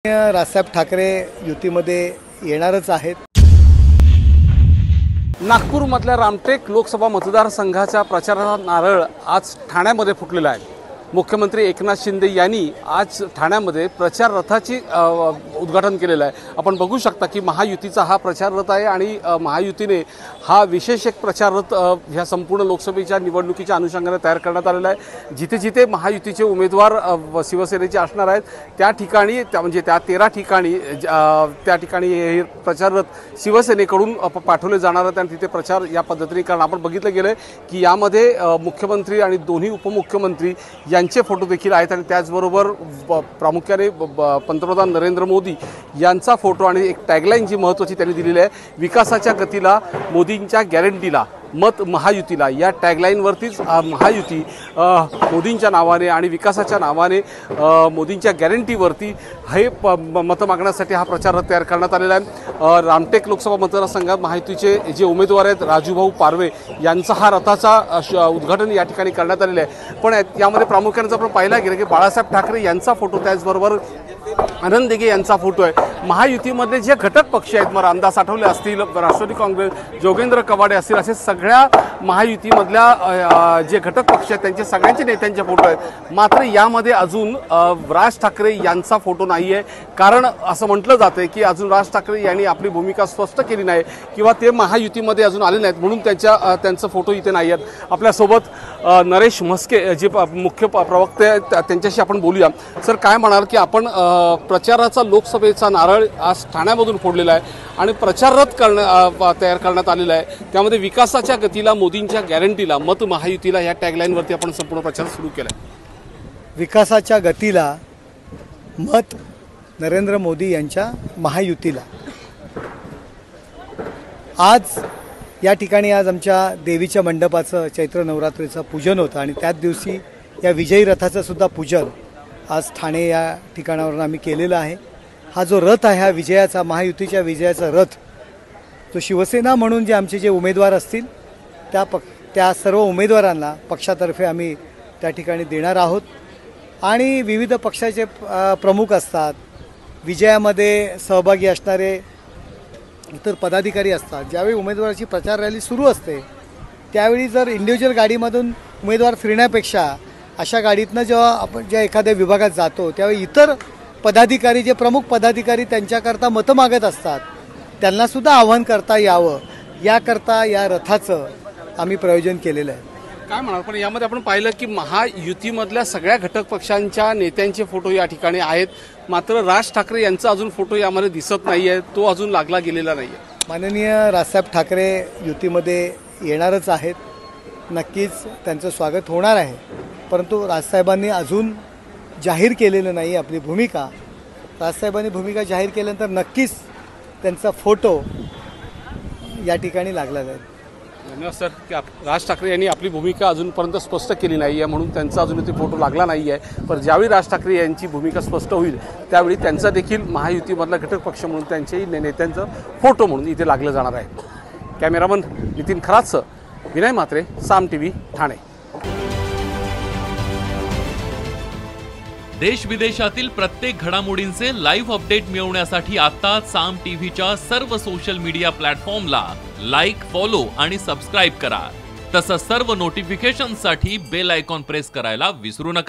राजसाहेब ठाकरे युतीमध्ये येणारच आहेत। नागपूरमधल्या रामटेक लोकसभा मतदारसंघाच्या प्रचाराचा नारळ आज ठाण्यामध्ये फुटलेला आहे। मुख्यमंत्री एकनाथ शिंदे यांनी आज ठाण्यामध्ये प्रचार रथाची उद्घाटन केलेलं आहे। आपण बघू शकता की महायुतीचा हा प्रचार रथ आहे आणि महायुतीने हा विशेष एक प्रचार रथ ह्या संपूर्ण लोकसभेच्या निवडणुकीच्या अनुषंगाने तयार करण्यात आलेला आहे। जिथे जिथे महायुतीचे उमेदवार शिवसेनेचे असणार आहेत त्या ठिकाणी म्हणजे त्या 13 ठिकाणी त्या ठिकाणी हे प्रचार रथ शिवसेनेकडून पाठवले जाणार आहेत आणि तिथे प्रचार या पद्धतीने कारण आपण बघितलं गेलं की यामध्ये मुख्यमंत्री आणि दोन्ही उपमुख्यमंत्री यांचे फोटो देखील आहेत आणि त्याचबरोबर प्रामुख्याने पंतप्रधान नरेंद्र मोदी यांचा फोटो आणि एक टॅगलाईन जी महत्त्वाची त्यांनी दिलेली आहे, विकासाच्या गतीला मोदींच्या गॅरंटीला मत महायुतीला। या टॅगलाईनवरतीच महायुती मोदींच्या नावाने आणि विकासाच्या नावाने मोदींच्या गॅरंटीवरती हे मतं मागण्यासाठी हा प्रचार रथ तयार करण्यात आलेला आहे। रामटेक लोकसभा मतदारसंघात महायुतीचे जे उमेदवार आहेत राजूभाऊ पारवे यांचा हा रथाचा उद्घाटन या ठिकाणी करण्यात आलेलं आहे। पण यामध्ये प्रामुख्याने जर आपण पाहिला गेलं की बाळासाहेब ठाकरे यांचा फोटो त्याचबरोबर आनंद दिघे यांचा फोटो आहे। महायुतीमधले जे घटक पक्ष आहेत मग रामदास आठवले असतील, राष्ट्रवादी काँग्रेस, जोगेंद्र कवाडे असतील, असे सगळ्या महायुतीमधल्या जे घटक पक्ष आहेत त्यांचे सगळ्यांचे नेत्यांचे फोटो आहेत। मात्र यामध्ये अजून राज ठाकरे यांचा फोटो नाही आहे। कारण असं म्हटलं जातं की अजून राज ठाकरे यांनी आपली भूमिका स्पष्ट केली नाही किंवा ते महायुतीमध्ये अजून आले नाहीत म्हणून त्यांचा फोटो इथे नाही आहेत। आपल्यासोबत नरेश म्हस्के जे मुख्य प्रवक्ते आहेत त्यांच्याशी आपण बोलूया। सर, काय म्हणाल की आपण प्रचाराचा लोकसभेचा नारळ आज ठाण्यामधून फोडलेला आहे आणि प्रचार रथ तयार करण्यात आलेला आहे। त्यामध्ये विकासाच्या गतीला मोदींच्या गॅरंटीला मत महायुतीला या टॅगलाईनवरती आपण संपूर्ण प्रचार सुरू केला आहे। विकासाच्या गतीला मत नरेंद्र मोदी यांच्या महायुतीला। आज या ठिकाणी आज आमच्या देवीच्या मंडपाचं चैत्र नवरात्रीचं पूजन होतं आणि त्याच दिवशी या विजयी रथाचं सुद्धा पूजन आज ठाणे या ठिकाणावरून आम्ही केलेला आहे। हा जो रथ आहे हा विजयाचा महायुतीच्या विजयाचा रथ तो शिवसेना म्हणून जे आमचे जे उमेदवार असतील त्या सर्व उमेदवारांना पक्षातर्फे आम्ही त्या ठिकाणी देणार आहोत आणि विविध पक्षाचे प्रमुख असतात, विजयामध्ये सहभागी असणारे इतर पदाधिकारी असतात। ज्यावेळी उमेदवाराची प्रचार रॅली सुरू असते त्यावेळी जर इंडिव्हिज्युअल गाडीमधून उमेदवार फिरण्यापेक्षा अशा गाडीतनं जेव्हा आपण ज्या एखाद्या विभागात जातो त्यावेळी इतर पदाधिकारी जे प्रमुख पदाधिकारी त्यांच्याकरता मतं मागत असतात त्यांनासुद्धा आव्हान करता यावं याकरता या रथाचं आम्ही प्रयोजन केलेलं आहे। काय म्हणाल, पण यामध्ये आपण पाहिलं की महायुतीमधल्या सगळ्या घटक पक्षांच्या नेत्यांचे फोटो या ठिकाणी आहेत, मात्र राज ठाकरे यांचा अजून फोटो यामध्ये दिसत नाही आहे, तो अजून लागला गेलेला नाही आहे। माननीय राजसाहेब ठाकरे युतीमध्ये येणारच आहेत, नक्कीच त्यांचं स्वागत होणार आहे, परंतु राजसाहेबांनी अजून जाहीर केलेलं नाही आपली भूमिका। राजसाहेबांनी भूमिका जाहीर केल्यानंतर नक्कीच त्यांचा फोटो या ठिकाणी लागला जाईल। धन्यवाद सर की राज ठाकरे यांनी आपली भूमिका अजूनपर्यंत स्पष्ट केली नाही आहे म्हणून त्यांचा अजून इथे फोटो लागला नाही आहे। पण ज्यावेळी राज ठाकरे यांची भूमिका स्पष्ट होईल त्यावेळी त्यांचा देखील महायुतीमधला घटक पक्ष म्हणून त्यांच्याही नेत्यांचं फोटो म्हणून इथे लागलं जाणार आहे। कॅमेरामन नितीन खरातसह विनय म्हात्रे, साम टीव्ही, ठाणे। देश विदेशातील प्रत्येक घडामोडींचे लाईव्ह अपडेट मिळवण्यासाठी आता साम टीव्हीच्या सर्व सोशल मीडिया प्लॅटफॉर्मला लाईक, फॉलो आणि सबस्क्राईब करा। तसंच सर्व नोटिफिकेशनसाठी बेल आयकॉन प्रेस करायला विसरू नका।